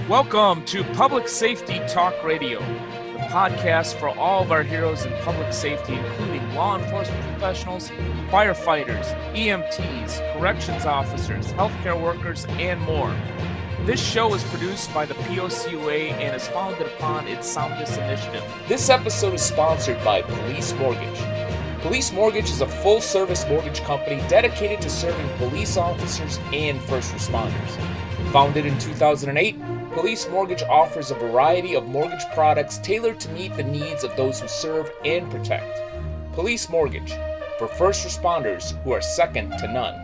Welcome to Public Safety Talk Radio, the podcast for all of our heroes in public safety, including law enforcement professionals, firefighters, EMTs, corrections officers, healthcare workers, and more. This show is produced by the POCUA and is founded upon its Soundness initiative. This episode is sponsored by Police Mortgage. Police Mortgage is a full-service mortgage company dedicated to serving police officers and first responders. Founded in 2008, Police Mortgage offers a variety of mortgage products tailored to meet the needs of those who serve and protect. Police Mortgage, for first responders who are second to none.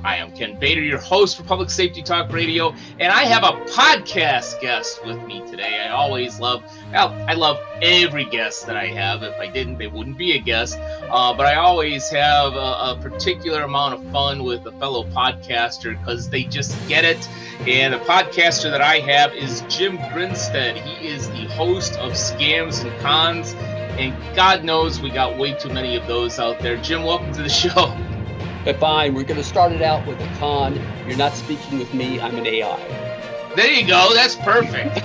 I am Ken Bader, your host for Public Safety Talk Radio, and I have a podcast guest with me today. I love every guest that I have. If I didn't, they wouldn't be a guest. But I always have a particular amount of fun with a fellow podcaster because they just get it. And the podcaster that I have is Jim Grinstead. He is the host of Scams and Cons, and God knows we got way too many of those out there. Jim, welcome to the show. Fine, we're going to start it out with a con. You're not speaking with me, I'm an AI. There you go, that's perfect.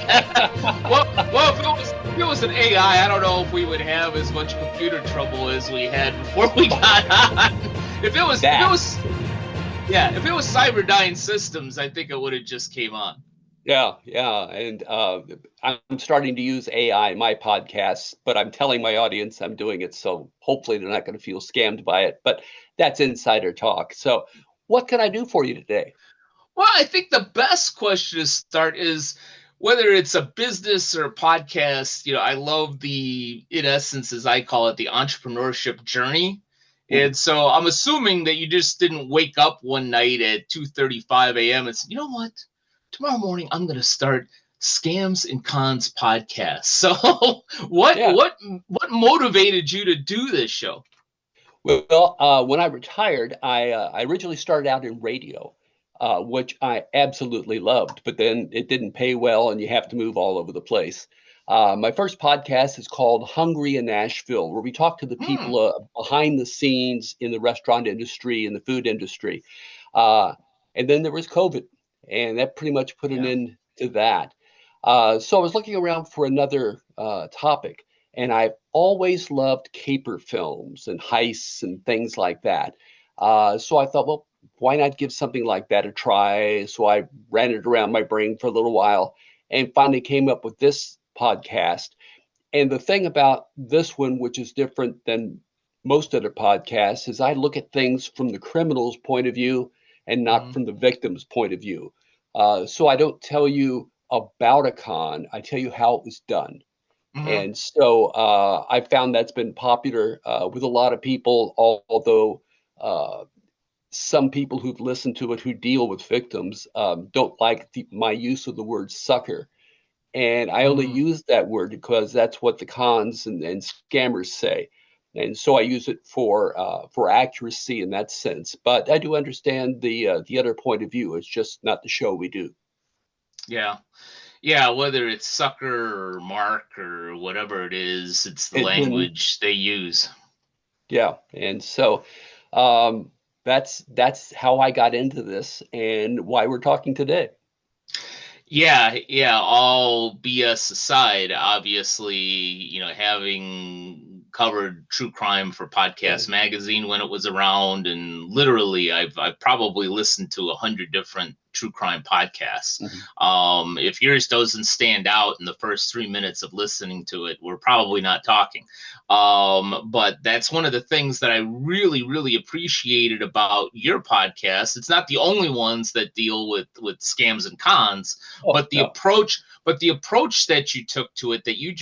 well, if it was an AI, I don't know if we would have as much computer trouble as we had before we got on. If it was Cyberdyne Systems, I think it would have just came on. Yeah, and I'm starting to use AI in my podcasts, but I'm telling my audience I'm doing it, so hopefully they're not going to feel scammed by it. But that's insider talk. So what can I do for you today? Well, I think the best question to start is whether it's a business or a podcast. You know, I love in essence, as I call it, the entrepreneurship journey. And so I'm assuming that you just didn't wake up one night at 2:35 a.m. and said, you know what? Tomorrow morning, I'm going to start Scams and Cons podcast. So what motivated you to do this show? Well, when I retired, I originally started out in radio, which I absolutely loved, but then it didn't pay well and you have to move all over the place. My first podcast is called Hungry in Nashville, where we talk to the people behind the scenes in the restaurant industry and the food industry. And then there was COVID, and that pretty much put an end to that. So I was looking around for another topic, and I've always loved caper films and heists and things like that. So I thought, well, why not give something like that a try? So I ran it around my brain for a little while and finally came up with this podcast. And the thing about this one, which is different than most other podcasts, is I look at things from the criminal's point of view and not from the victim's point of view. So I don't tell you about a con, I tell you how it was done. And so I found that's been popular with a lot of people, although some people who've listened to it who deal with victims don't like my use of the word sucker. And I only use that word because that's what the cons and scammers say. And so I use it for accuracy in that sense. But I do understand the other point of view. It's just not the show we do. Yeah, whether it's sucker or mark or whatever it is, it's the language they use. Yeah, and so that's how I got into this and why we're talking today. Yeah, all BS aside, obviously, you know, having covered true crime for Podcast Magazine when it was around, and literally I've probably listened to 100 different true crime podcasts. If yours doesn't stand out in the first 3 minutes of listening to it, we're probably not talking. But that's one of the things that I really, really appreciated about your podcast. It's not the only ones that deal with scams and cons, but the approach that you took to it, that you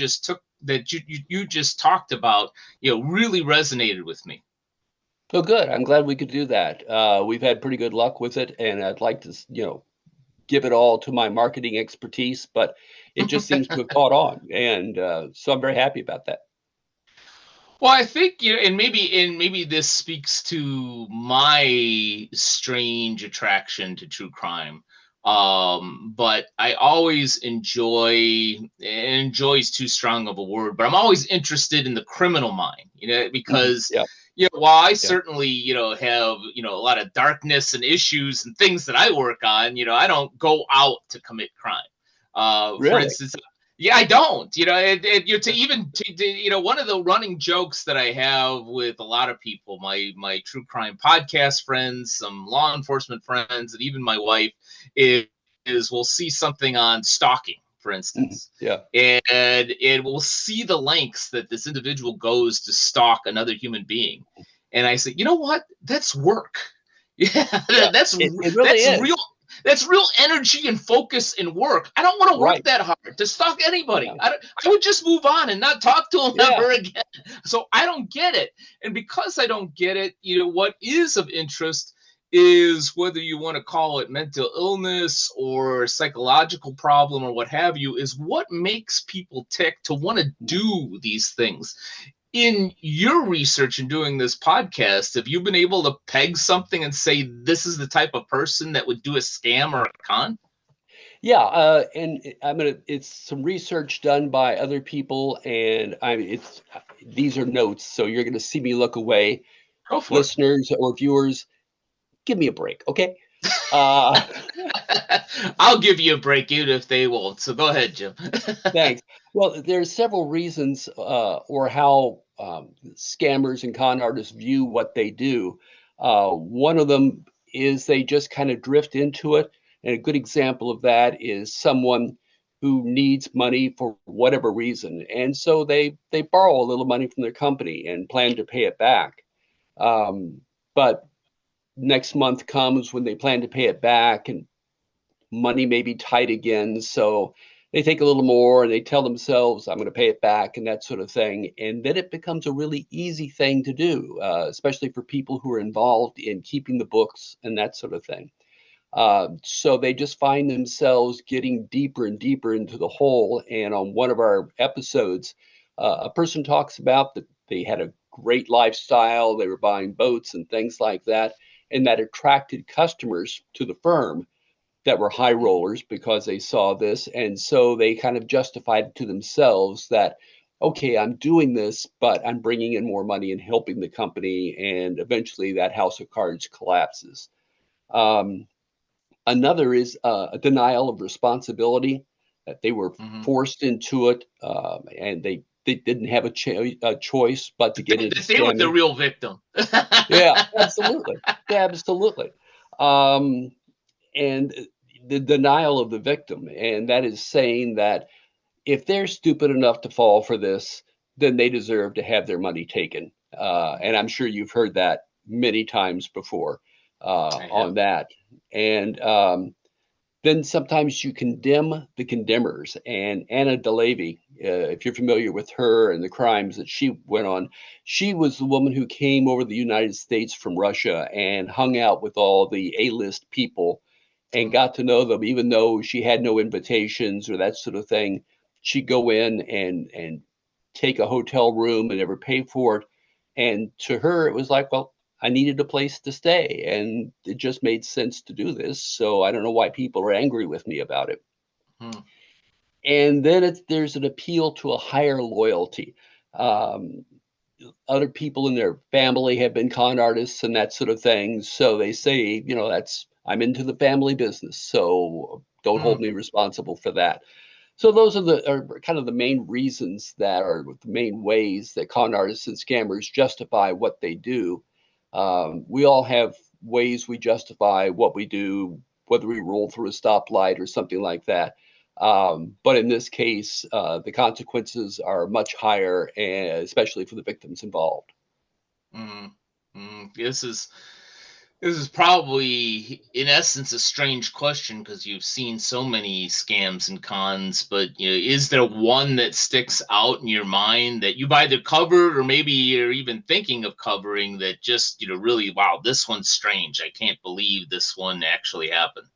just talked about, you know, really resonated with me. Oh, good. I'm glad we could do that. We've had pretty good luck with it, and I'd like to, give it all to my marketing expertise, but it just seems to have caught on, and so I'm very happy about that. Well, I think, and maybe this speaks to my strange attraction to true crime. But I always enjoy is too strong of a word, but I'm always interested in the criminal mind, because while I certainly, have, a lot of darkness and issues and things that I work on, I don't go out to commit crime. For Really? instance, yeah, I don't. One of the running jokes that I have with a lot of people, my true crime podcast friends, some law enforcement friends, and even my wife, is we'll see something on stalking, for Mhm. instance, Yeah. and we'll see the lengths that this individual goes to stalk another human being, and I say, you know what? That's work. Yeah, Yeah. that's It really that's is. real. That's real energy and focus and work. I don't want to work Right. that hard to stalk anybody. Yeah. I would just move on and not talk to them Yeah. ever again. So I don't get it. And because I don't get it, what is of interest is whether you want to call it mental illness or psychological problem or what have you, is what makes people tick to want to do these things. In your research and doing this podcast, have you been able to peg something and say this is the type of person that would do a scam or a con? Yeah, and it's some research done by other people, and these are notes, so you're gonna see me look away. Go for Listeners or viewers, give me a break, okay? Uh, it. I'll give you a break even if they won't. So go ahead, Jim. Thanks. Well, there's several reasons, or how scammers and con artists view what they do. One of them is they just kind of drift into it, and a good example of that is someone who needs money for whatever reason, and so they borrow a little money from their company and plan to pay it back. But next month comes when they plan to pay it back, and money may be tight again. So they take a little more and they tell themselves, I'm going to pay it back and that sort of thing. And then it becomes a really easy thing to do, especially for people who are involved in keeping the books and that sort of thing. So they just find themselves getting deeper and deeper into the hole. And on one of our episodes, a person talks about that they had a great lifestyle, they were buying boats and things like that, and that attracted customers to the firm that were high rollers because they saw this. And so they kind of justified it to themselves that, okay, I'm doing this, but I'm bringing in more money and helping the company. And eventually that house of cards collapses. Um, Another is a denial of responsibility, that they were Mhm. forced into it, and they didn't have a choice but to get into That they were the scamming. real victim. Yeah, absolutely. Yeah, absolutely. Um, and the denial of the victim. And that is saying that if they're stupid enough to fall for this, then they deserve to have their money taken. And I'm sure you've heard that many times before I on have. that. And then sometimes you condemn the condemners. And Anna DeLavy, if you're familiar with her and the crimes that she went on, she was the woman who came over the United States from Russia and hung out with all the A-list people and got to know them, even though she had no invitations or that sort of thing. She'd go in and take a hotel room and never pay for it. And to her, it was like, well, I needed a place to stay, and it just made sense to do this. So I don't know why people are angry with me about it. Hmm. And then there's an appeal to a higher loyalty. Um, Other people in their family have been con artists and that sort of thing. So they say, that's I'm into the family business, so don't Hmm. hold me responsible for that. So those are kind of the main reasons that are the main ways that con artists and scammers justify what they do. We all have ways we justify what we do, whether we roll through a stoplight or something like that. But in this case, the consequences are much higher, and especially for the victims involved. Mm, this is probably in essence a strange question because you've seen so many scams and cons, but is there one that sticks out in your mind that you've either covered or maybe you're even thinking of covering that just really, wow, this one's strange. I can't believe this one actually happened.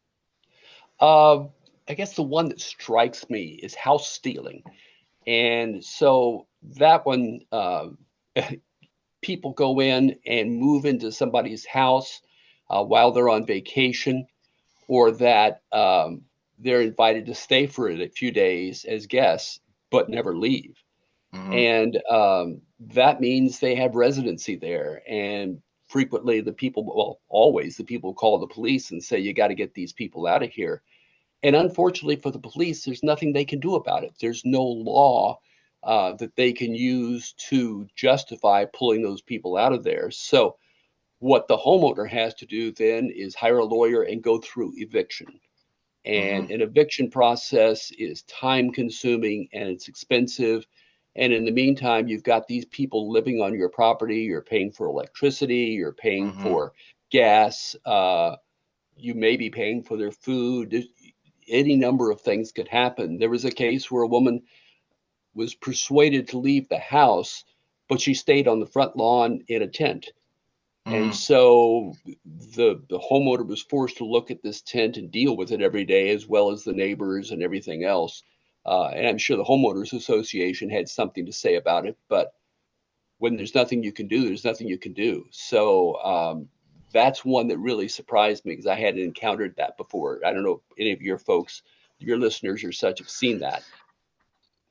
Uh, I guess the one that strikes me is house stealing. And so that one, people go in and move into somebody's house while they're on vacation, or that they're invited to stay for a few days as guests, but never leave. Hmm. And that means they have residency there. And frequently, always the people call the police and say, you got to get these people out of here. And unfortunately for the police, there's nothing they can do about it. There's no law that they can use to justify pulling those people out of there. So what the homeowner has to do then is hire a lawyer and go through eviction. And an eviction process is time consuming and it's expensive. And in the meantime, you've got these people living on your property. You're paying for electricity, you're paying for gas, you may be paying for their food. Any number of things could happen. There was a case where a woman was persuaded to leave the house, but she stayed on the front lawn in a tent. And so the homeowner was forced to look at this tent and deal with it every day, as well as the neighbors and everything else. And I'm sure the homeowners association had something to say about it, but when there's nothing you can do, there's nothing you can do. So that's one that really surprised me because I hadn't encountered that before. I don't know if any of your folks, your listeners or such have seen that.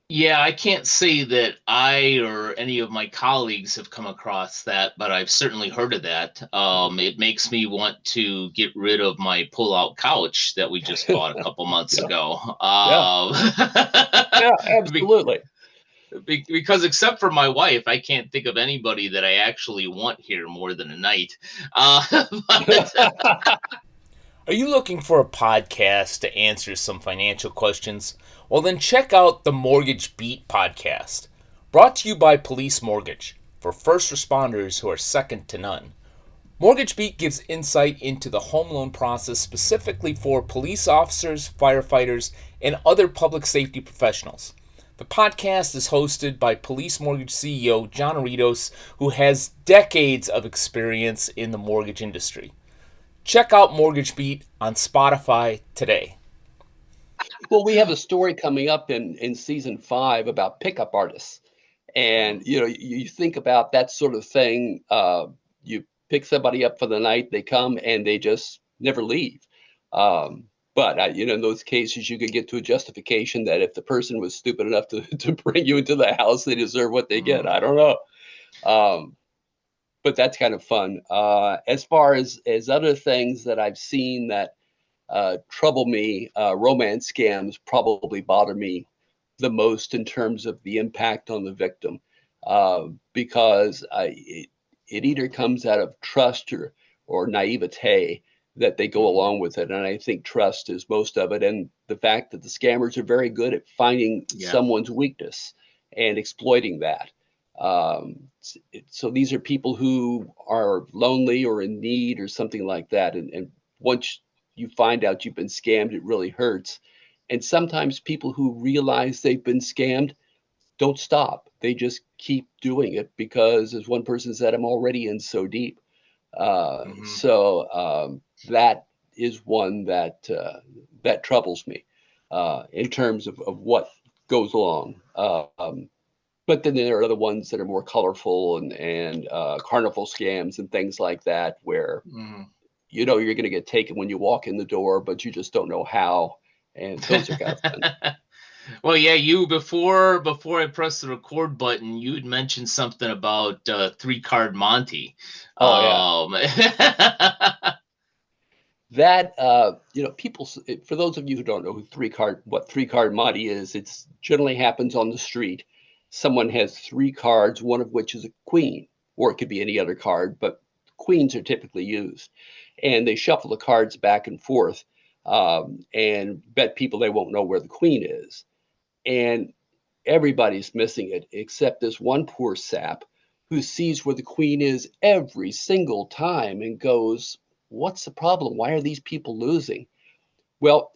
Yeah, I can't say that I or any of my colleagues have come across that, but I've certainly heard of that. It makes me want to get rid of my pull-out couch that we just bought a couple months Yeah. ago. Yeah, absolutely. Because except for my wife, I can't think of anybody that I actually want here more than a night. But Are you looking for a podcast to answer some financial questions? Well, then check out the Mortgage Beat podcast, brought to you by Police Mortgage, for first responders who are second to none. Mortgage Beat gives insight into the home loan process specifically for police officers, firefighters, and other public safety professionals. The podcast is hosted by Police Mortgage CEO John Aritos, who has decades of experience in the mortgage industry. Check out Mortgage Beat on Spotify today. Well, we have a story coming up in season 5 about pickup artists. And, you think about that sort of thing. You pick somebody up for the night, they come and they just never leave. But in those cases, you could get to a justification that if the person was stupid enough to bring you into the house, they deserve what they get. I don't know. But that's kind of fun. As far as other things that I've seen that trouble me, romance scams probably bother me the most in terms of the impact on the victim, because it either comes out of trust or naivete that they go along with it. And I think trust is most of it. And the fact that the scammers are very good at finding someone's weakness and exploiting that. So these are people who are lonely or in need or something like that. And once you find out you've been scammed, it really hurts. And sometimes people who realize they've been scammed don't stop. They just keep doing it because, as one person said, I'm already in so deep. So that is one that troubles me in terms of what goes along. But then there are other ones that are more colorful and carnival scams and things like that, where you're going to get taken when you walk in the door, but you just don't know how. And those are kind of fun. Well, yeah, before I pressed the record button, you had mentioned something about 3-card Monty. Oh, yeah. That people, for those of you who don't know what 3-card Monty is, it's generally happens on the street. Someone has 3 cards, one of which is a queen, or it could be any other card, but queens are typically used. And they shuffle the cards back and forth and bet people they won't know where the queen is. And everybody's missing it except this one poor sap who sees where the queen is every single time and goes, what's the problem? Why are these people losing? Well,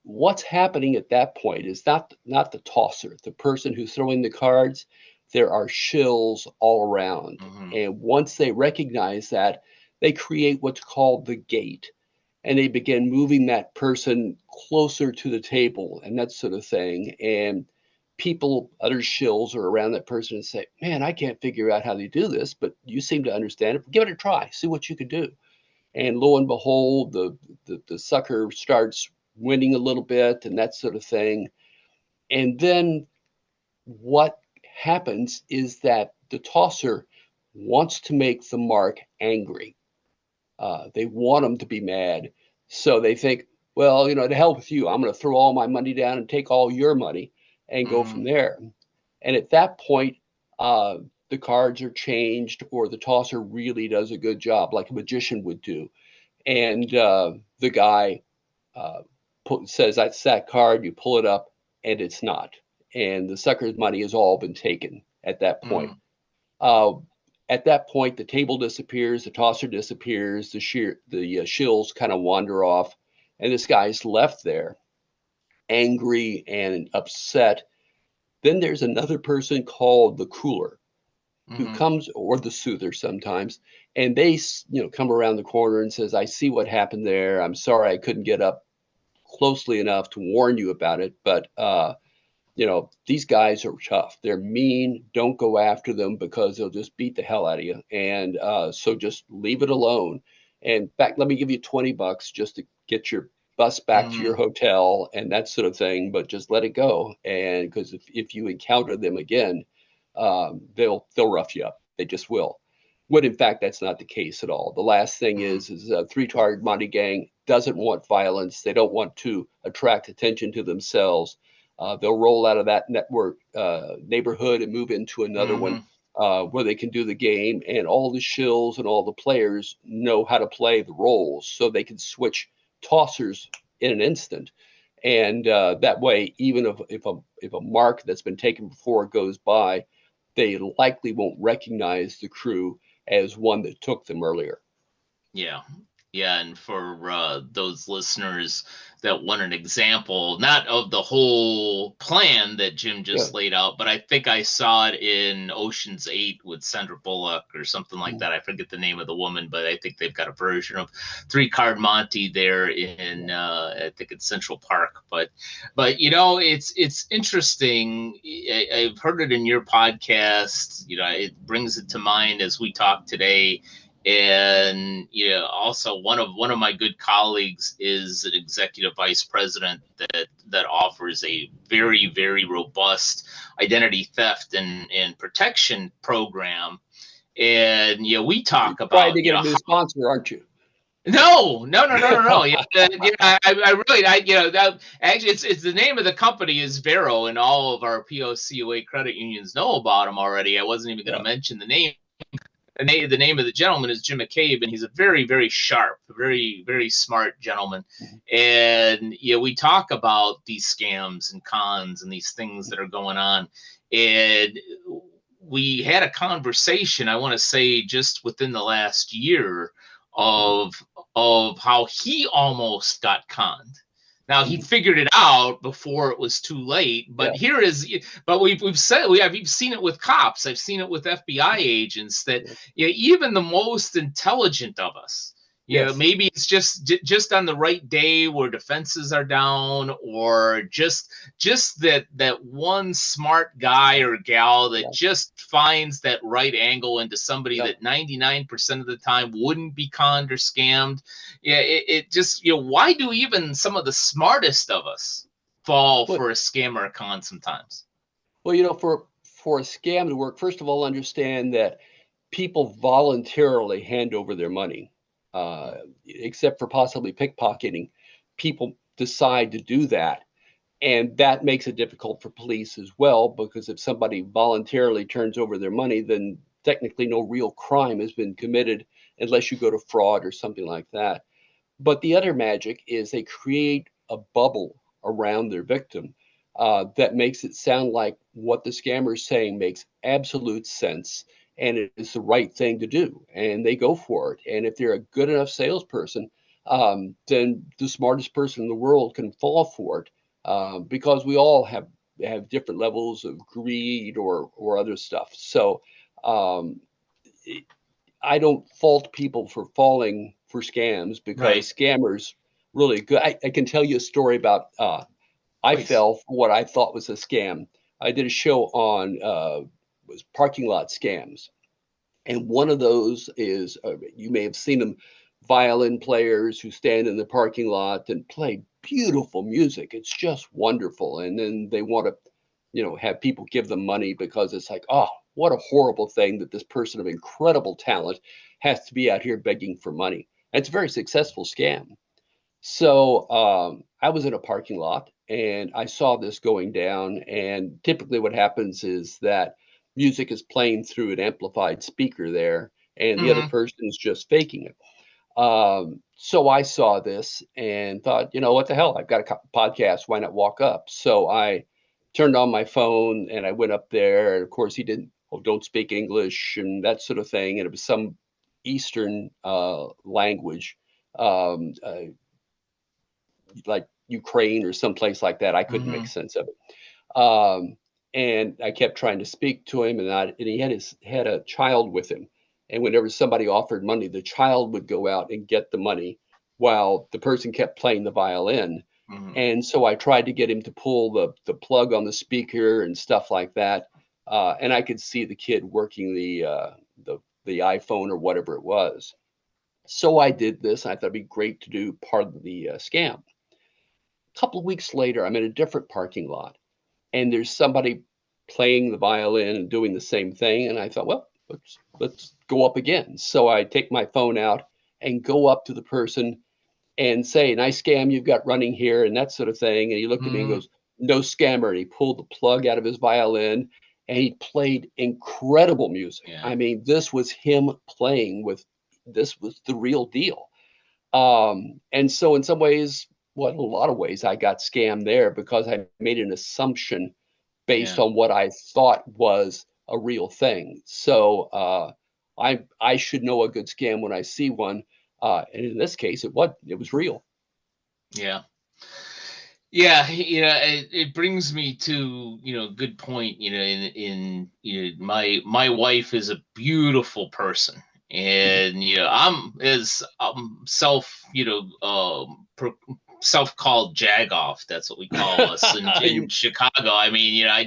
what's happening at that point is not the tosser, the person who's throwing the cards. There are shills all around. And once they recognize that, they create what's called the gate. And they begin moving that person closer to the table and that sort of thing. And other shills are around that person and say, man, I can't figure out how they do this, but you seem to understand it. Give it a try. See what you can do. And lo and behold, the sucker starts winning a little bit and that sort of thing. And then what happens is that the tosser wants to make the mark angry. They want them to be mad. So they think, Well, to hell with you. I'm going to throw all my money down and take all your money and go from there. And at that point, uh, the cards are changed, or the tosser really does a good job, like a magician would do. And the guy says, "That's that card." You pull it up, and it's not. And the sucker's money has all been taken at that point. Uh, at that point, the table disappears, the tosser disappears, the shills kind of wander off, and this guy's left there, angry and upset. Then there's another person called the cooler who comes, or the soother sometimes, and they come around the corner and says, "I see what happened there. I'm sorry I couldn't get up closely enough to warn you about it, but these guys are tough. They're mean. Don't go after them because they'll just beat the hell out of you. And so just leave it alone. And in fact, let me give you $20 just to get your bus back to your hotel and that sort of thing. But just let it go. And because if you encounter them again, they'll rough you up. They just will. When in fact that's not the case at all. The last thing is a three-card Monte gang doesn't want violence. They don't want to attract attention to themselves. They'll roll out of that network neighborhood and move into another one where they can do the game. And all the shills and all the players know how to play the roles, so they can switch tossers in an instant. And that way, even if a mark that's been taken before goes by, they likely won't recognize the crew as one that took them earlier. Yeah. Yeah. And for those listeners that want an example, not of the whole plan that Jim just laid out, but I think I saw it in Ocean's 8 with Sandra Bullock or something like that. I forget the name of the woman, but I think they've got a version of three-card Monte there in, I think it's Central Park. But it's interesting. I've heard it in your podcast. It brings it to mind as we talk today. And also one of my good colleagues is an executive vice president that offers a very, very robust identity theft and protection program. And we talk about trying to get a new sponsor, aren't you? No. I really, that actually, it's the name of the company is Vero, and all of our POCOA credit unions know about them already. I wasn't even going to mention the name. The name of the gentleman is Jim McCabe, and he's a very, very sharp, very, very smart gentleman. And we talk about these scams and cons and these things that are going on. And we had a conversation, I want to say, just within the last year of how he almost got conned. Now he figured it out before it was too late, but we've seen it with cops. I've seen it with FBI agents that even the most intelligent of us, maybe it's just on the right day where defenses are down, or just that one smart guy or gal that just finds that right angle into somebody that 99% of the time wouldn't be conned or scammed. It just, why do even some of the smartest of us fall for a scam or a con sometimes? Well, for a scam to work, first of all, understand that people voluntarily hand over their money. Except for possibly pickpocketing, people decide to do that. And that makes it difficult for police as well, because if somebody voluntarily turns over their money, then technically no real crime has been committed unless you go to fraud or something like that. But the other magic is they create a bubble around their victim that makes it sound like what the scammer is saying makes absolute sense, and it is the right thing to do, and they go for it. And if they're a good enough salesperson, then the smartest person in the world can fall for it, because we all have different levels of greed or other stuff. So I don't fault people for falling for scams, because scammers really good. I can tell you a story about I fell for what I thought was a scam. I did a show on was parking lot scams, and one of those is you may have seen them, violin players who stand in the parking lot and play beautiful music. It's just wonderful, and then they want to have people give them money, because it's like, oh, what a horrible thing that this person of incredible talent has to be out here begging for money. And it's a very successful scam. So I was in a parking lot and I saw this going down. And typically, what happens is that music is playing through an amplified speaker there, and the other Mm-hmm. person is just faking it. So I saw this and thought, what the hell? I've got a podcast. Why not walk up? So I turned on my phone and I went up there. And of course, he didn't, oh, don't speak English and that sort of thing. And it was some Eastern language, um, uh, like Ukraine or someplace like that. I couldn't make Mm-hmm. sense of it. And I kept trying to speak to him, and he had a child with him. And whenever somebody offered money, the child would go out and get the money while the person kept playing the violin. Mm-hmm. And so I tried to get him to pull the plug on the speaker and stuff like that. And I could see the kid working the iPhone or whatever it was. So I did this. I thought it'd be great to do part of the scam. A couple of weeks later, I'm in a different parking lot and there's somebody playing the violin and doing the same thing. And I thought, well, let's go up again. So I take my phone out and go up to the person and say, nice scam you've got running here and that sort of thing. And he looked at me and Mm-hmm. goes, no scammer. And he pulled the plug out of his violin and he played incredible music. Yeah. I mean, this was him playing with, this was the real deal. And so in some ways, well, in a lot of ways, I got scammed there because I made an assumption based Yeah. on what I thought was a real thing. So I should know a good scam when I see one. And in this case, it was real. Yeah. Yeah, it brings me to, good point, my wife is a beautiful person. Mhm. And I'm as self, self-called jagoff. That's what we call us in You- Chicago. I mean, I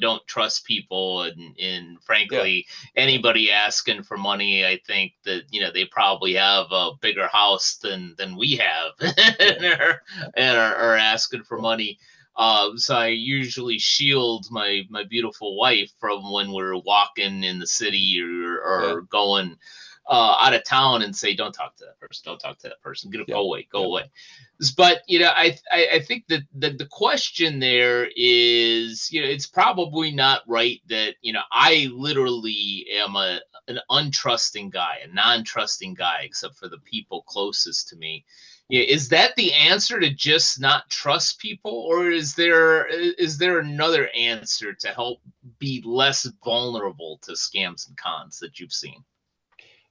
don't trust people, and yeah, frankly, yeah, anybody asking for money, I think that they probably have a bigger house than we have, yeah, and are asking for yeah, money. So I usually shield my beautiful wife from when we're walking in the city, yeah, or going out of town, and say, don't talk to that person, don't talk to that person, yeah, go away, go yeah. away. But I think that the question there is, it's probably not right that I literally am an untrusting guy, a non-trusting guy, except for the people closest to me. Yeah, is that the answer, to just not trust people, or is there another answer to help be less vulnerable to scams and cons that you've seen?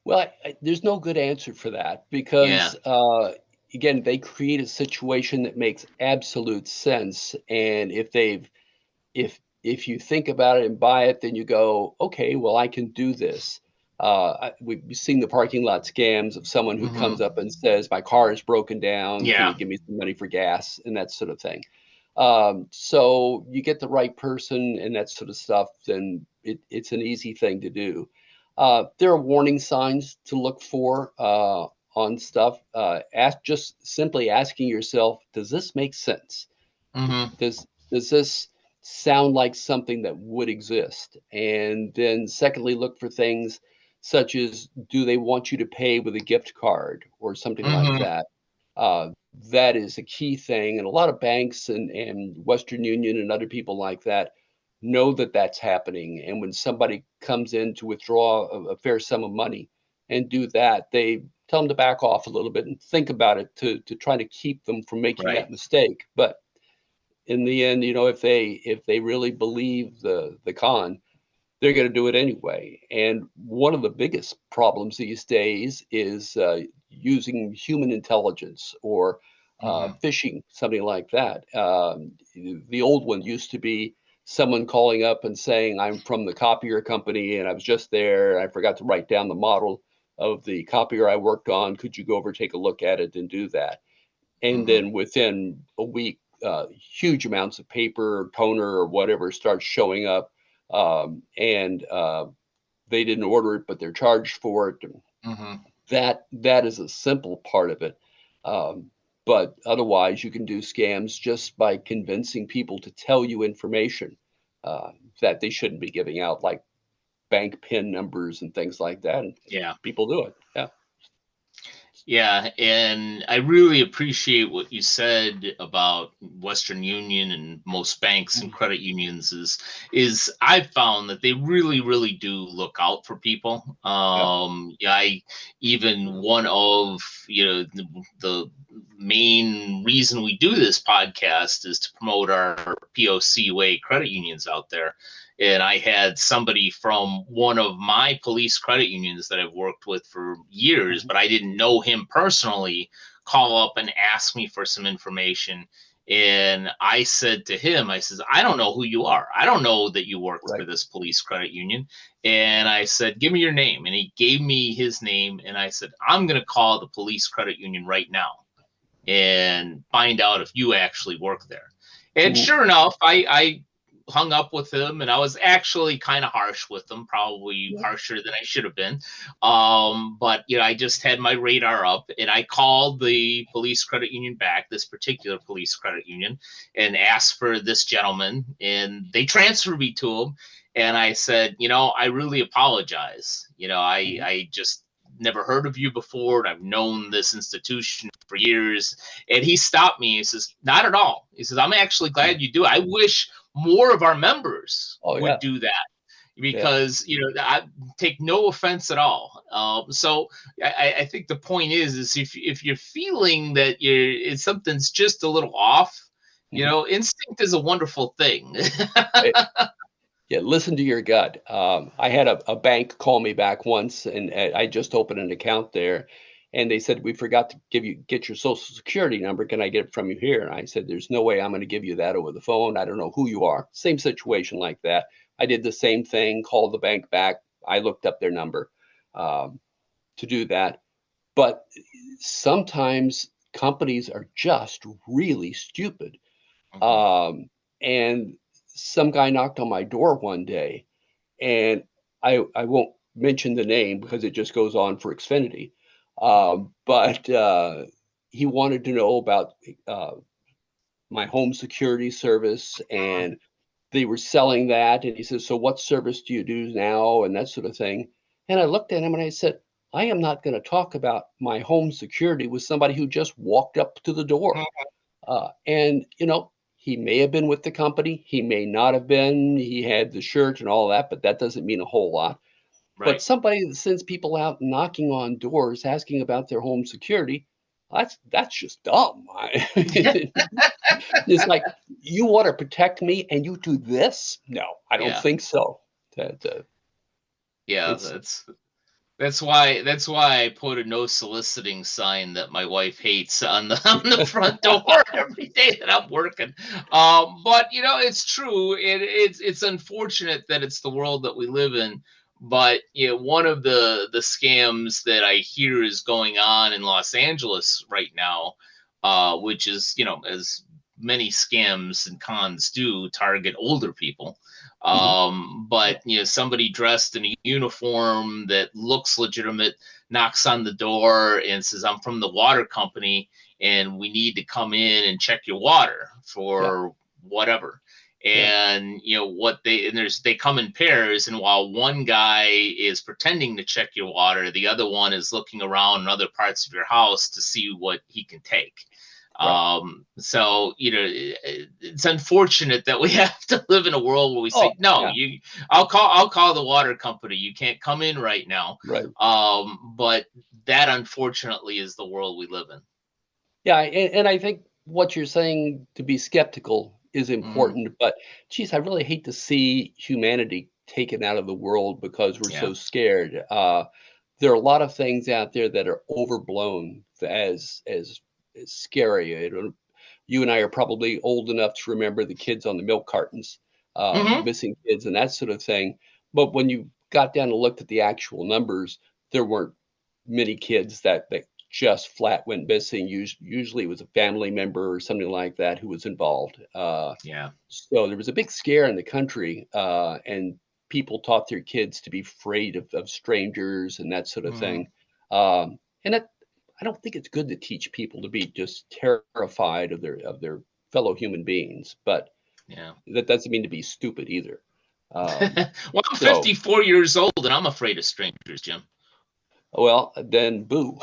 Well, there's no good answer for that Yeah. because, again, they create a situation that makes absolute sense. And if you think about it and buy it, then you go, okay, well, I can do this. We've seen the parking lot scams of someone who Hmm. comes up and says, my car is broken down. Can you Yeah. give me some money for gas and that sort of thing? So you get the right person and that sort of stuff, then it's an easy thing to do. There are warning signs to look for on stuff. Just simply asking yourself, does this make sense? Hmm. Does this sound like something that would exist? And then secondly, look for things such as, do they want you to pay with a gift card or something like Hmm. that? Uh, that is a key thing. And a lot of banks and Western Union and other people like that know that that's happening. And when somebody comes in to withdraw a fair sum of money and do that, they tell them to back off a little bit and think about it to try to keep them from making Right. that mistake. But in the end, if they really believe the con, they're going to do it anyway. And one of the biggest problems these days is using human intelligence or Hmm. phishing, something like that. The old one used to be someone calling up and saying, I'm from the copier company and I was just there. I forgot to write down the model of the copier I worked on. Could you go over, take a look at it and do that? And Hmm. then within a week, huge amounts of paper or toner or whatever starts showing up, and they didn't order it, but they're charged for it. And Hmm. that is a simple part of it. Um, but otherwise, you can do scams just by convincing people to tell you information uh, that they shouldn't be giving out, like bank PIN numbers and things like that. And Yeah. people do it. Yeah. Yeah, and I really appreciate what you said about Western Union and most banks and credit unions is I've found that they really, really do look out for people. Yeah. Yeah, I even one of the main reason we do this podcast is to promote our POC way credit unions out there. And I had somebody from one of my police credit unions that I've worked with for years, Mhm. but I didn't know him personally, call up and ask me for some information. And I said to him, I says, I don't know who you are. I don't know that you work for Right. this police credit union. And I said, give me your name. And he gave me his name. And I said, I'm going to call the police credit union right now and find out if you actually work there. And Mhm. sure enough, I hung up with him, and I was actually kind of harsh with him, probably Yeah. harsher than I should have been. But I just had my radar up, and I called the police credit union back, this particular police credit union, and asked for this gentleman, and they transferred me to him. And I said, I really apologize. Mhm. I just never heard of you before, and I've known this institution for years. And he stopped me. He says, not at all. He says, I'm actually glad you do. I wish more of our members Oh would yeah. do that Yeah. because, I take no offense at all. So I think the point is if you're feeling that something's just a little off, Mhm. instinct is a wonderful thing. Yeah, listen to your gut. I had a bank call me back once, and I just opened an account there, and they said we forgot to get your social security number. Can I get it from you here? And I said, there's no way I'm going to give you that over the phone. I don't know who you are. Same situation like that. I did the same thing. Called the bank back. I looked up their number um, to do that. But sometimes companies are just really stupid. Mhm. Um, and some guy knocked on my door one day, and I won't mention the name because it just goes on for Xfinity. But he wanted to know about uh, my home security service, and they were selling that. And he says, "So what service do you do now?" And that sort of thing. And I looked at him and I said, "I am not going to talk about my home security with somebody who just walked up to the door." And he may have been with the company, he may not have been. He had the shirt and all that, but that doesn't mean a whole lot. But Right. somebody that sends people out knocking on doors asking about their home security, that's just dumb. It's like, you want to protect me and you do this? No, I don't Yeah. think so. That Yeah. it's That's why I put a no soliciting sign that my wife hates on the on the front door every day that I'm working. But it's true. It's unfortunate that it's the world that we live in. But one of the scams that I hear is going on in Los Angeles right now, which is as many scams and cons do target older people. mhm, But somebody dressed in a uniform that looks legitimate knocks on the door and says, I'm from the water company and we need to come in and check your water yeah, for whatever. yeah, And what they come in pairs, and while one guy is pretending to check your water, the other one is looking around in other parts of your house to see what he can take. right. So it's unfortunate that we have to live in a world where we Oh say, no, yeah, I'll call the water company. You can't come in right now. right. But that unfortunately is the world we live in. Yeah, and I think what you're saying, to be skeptical, is Hmm. important, but geez, I really hate to see humanity taken out of the world because we're Yeah. so scared. There are a lot of things out there that are overblown as scary. You and I are probably old enough to remember the kids on the milk cartons, Hmm. missing kids and that sort of thing. But when you got down and looked at the actual numbers, there weren't many kids that just flat went missing. Usually it was a family member or something like that who was involved. Yeah. So there was a big scare in the country, and people taught their kids to be afraid of strangers and that sort of Hmm. thing. And I don't think it's good to teach people to be just terrified of their fellow human beings, but Yeah. that doesn't mean to be stupid either. Um, Well, I'm so 54 years old and I'm afraid of strangers, Jim. Well, then boo.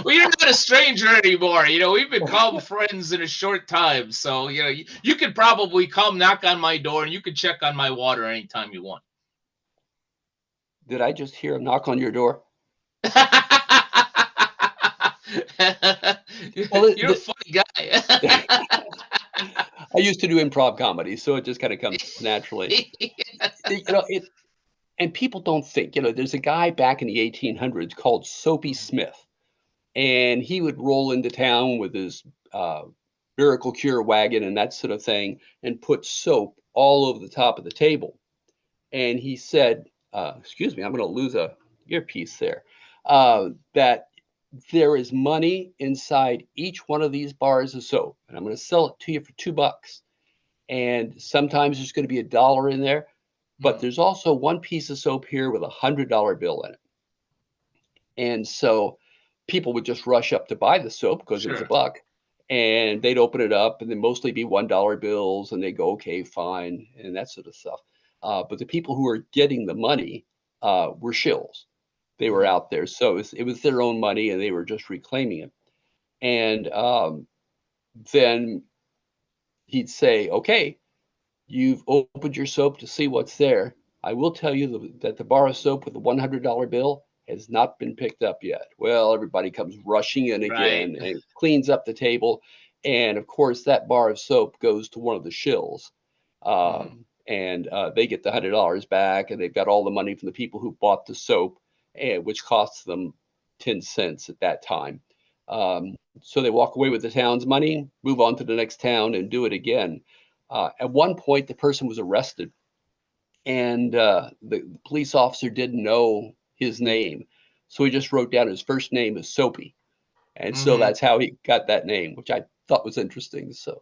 Well, you're not a stranger anymore. We've become friends in a short time. So, you could probably come knock on my door and you could check on my water anytime you want. Did I just hear a knock on your door? Well, You're a funny guy. I used to do improv comedy, so it just kind of comes naturally. And people don't think, there's a guy back in the 1800s called Soapy Smith, and he would roll into town with his miracle cure wagon and that sort of thing, and put soap all over the top of the table. And he said, excuse me, I'm going to lose a earpiece there, that there is money inside each one of these bars of soap, and I'm going to sell it to you for $2. And sometimes there's going to be $1 in there, but there's also one piece of soap here with $100 bill in it. And so people would just rush up to buy the soap because it was Sure. $1, and they'd open it up and then mostly be $1 bills, and they go, okay, fine, and that sort of stuff. But the people who were getting the money were shills. They were out there, so it was their own money, and they were just reclaiming it. And then he'd say, okay, you've opened your soap to see what's there. I will tell you that the bar of soap with the $100 bill has not been picked up yet. Well, everybody comes rushing in again and cleans up the table. And of course, that bar of soap goes to one of the shills. And they get the $100 back, and they've got all the money from the people who bought the soap, which costs them 10 cents at that time. So they walk away with the town's money, move on to the next town, and do it again. At one point, the person was arrested, and the police officer didn't know his name, so he just wrote down his first name as Soapy, and so that's how he got that name, which I thought was interesting. So,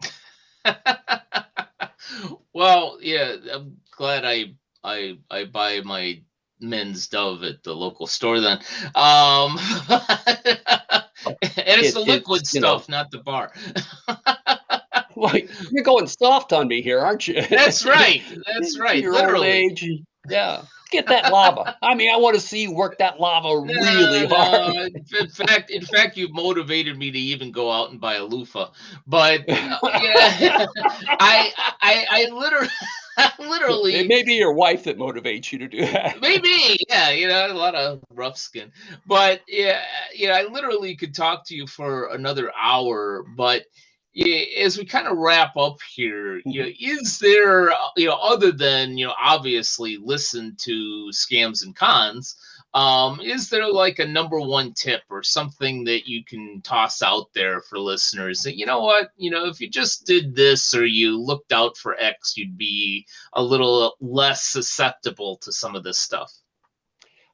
Well, yeah, I'm glad I buy my men's Dove at the local store then. And it's the liquid stuff, not the bar. Well, you're going soft on me here, aren't you? That's right. That's right. Your old Literally. age, yeah. Get that lava. I mean, I want to see you work that lava really hard. In fact, you've motivated me to even go out and buy a loofah. But yeah, I literally, It may be your wife that motivates you to do that. maybe, yeah, a lot of rough skin. But yeah, I literally could talk to you for another hour. But as we kind of wrap up here, is there, other than, obviously listen to Scams and Cons, is there like a number one tip or something that you can toss out there for listeners that, if you just did this or you looked out for X, you'd be a little less susceptible to some of this stuff?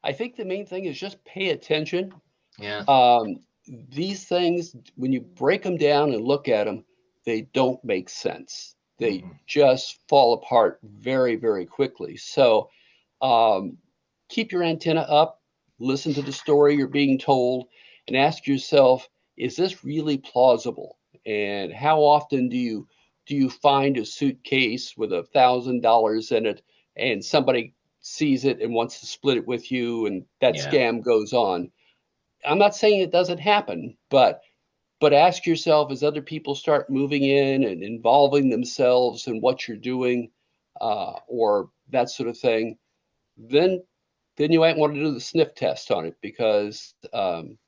I think the main thing is just pay attention. Yeah. These things, when you break them down and look at them, they don't make sense. They just fall apart very, very quickly. So keep your antenna up, listen to the story you're being told, and ask yourself, is this really plausible? And how often do you find a suitcase with $1,000 in it, and somebody sees it and wants to split it with you, and that scam goes on? I'm not saying it doesn't happen, but ask yourself, as other people start moving in and involving themselves in what you're doing, or that sort of thing, then you might want to do the sniff test on it, because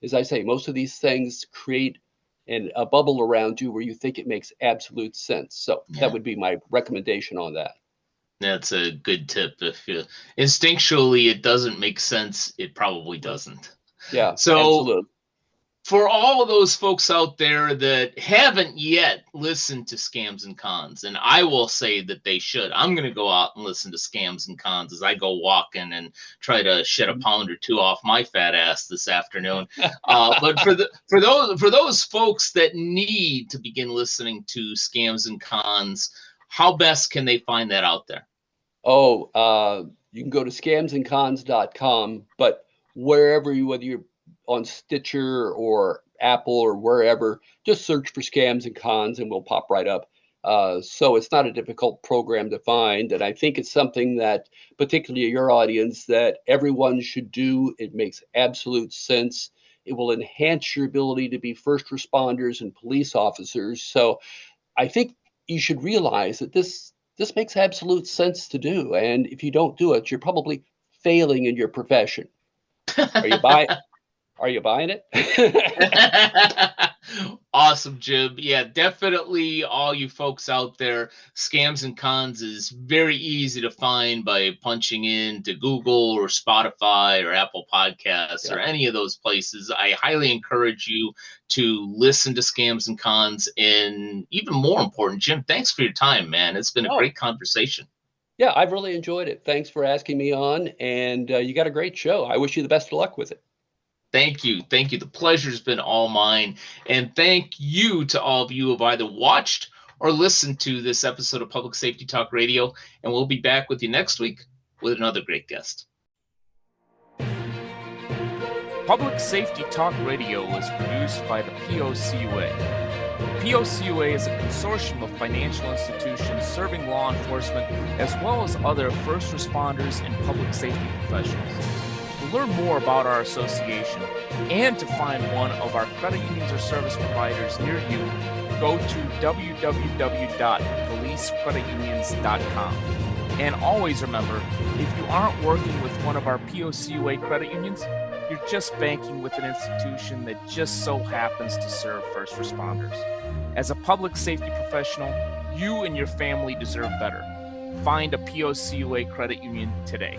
as I say, most of these things create a bubble around you where you think it makes absolute sense. So that would be my recommendation on that. That's a good tip. If instinctually it doesn't make sense, it probably doesn't. Yeah, so absolutely. For all of those folks out there that haven't yet listened to Scams and Cons, and I will say that they should, I'm going to go out and listen to Scams and Cons as I go walking and try to shed a pound or two off my fat ass this afternoon. But for those folks that need to begin listening to Scams and Cons, how best can they find that out there? You can go to scamsandcons.com, but whether you're on Stitcher or Apple or wherever, just search for Scams and Cons and we'll pop right up. So it's not a difficult program to find. And I think it's something that, particularly your audience, that everyone should do. It makes absolute sense. It will enhance your ability to be first responders and police officers. So I think you should realize that this makes absolute sense to do. And if you don't do it, you're probably failing in your profession. Are you buy are you buying it? Awesome, Jim. Yeah, definitely all you folks out there, Scams and Cons is very easy to find by punching in to Google or Spotify or Apple Podcasts or Yeah. any of those places. I highly encourage you to listen to Scams and Cons. And even more important, Jim, thanks for your time, man. It's been a Oh, great conversation. yeah, I've really enjoyed it. Thanks for asking me on, and you got a great show. I wish you the best of luck with it. Thank you. Thank you. The pleasure's been all mine. And thank you to all of you who have either watched or listened to this episode of Public Safety Talk Radio. And we'll be back with you next week with another great guest. Public Safety Talk Radio is produced by the POCUA. The POCUA is a consortium of financial institutions serving law enforcement as well as other first responders and public safety professionals. To learn more about our association and to find one of our credit unions or service providers near you, go to www.policecreditunions.com. And always remember, if you aren't working with one of our POCUA credit unions, you're just banking with an institution that just so happens to serve first responders. As a public safety professional, you and your family deserve better. Find a POCUA credit union today.